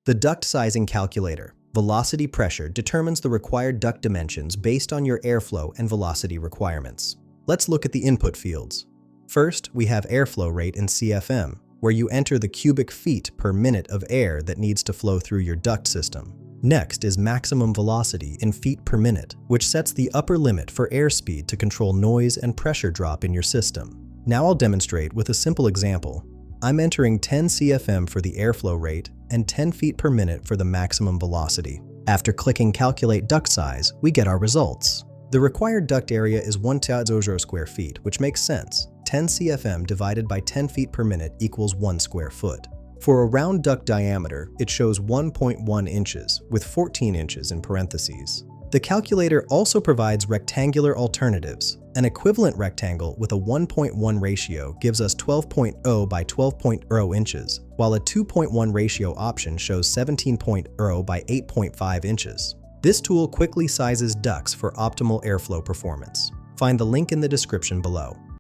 The Duct Sizing Calculator, velocity pressure, determines the required duct dimensions based on your airflow and velocity requirements. Let's look at the input fields. First, we have airflow rate in CFM, where you enter the cubic feet per minute of air that needs to flow through your duct system. Next is maximum velocity in feet per minute, which sets the upper limit for airspeed to control noise and pressure drop in your system. Now I'll demonstrate with a simple example. I'm entering 10 CFM for the airflow rate and 10 feet per minute for the maximum velocity. After clicking Calculate Duct Size, we get our results. The required duct area is 1,000 square feet, which makes sense. 10 CFM divided by 10 feet per minute equals 1 square foot. For a round duct diameter, it shows 1.1 inches, with 14 inches in parentheses. The calculator also provides rectangular alternatives. An equivalent rectangle with a 1.1 ratio gives us 12.0 by 12.0 inches, while a 2.1 ratio option shows 17.0 by 8.5 inches. This tool quickly sizes ducts for optimal airflow performance. Find the link in the description below.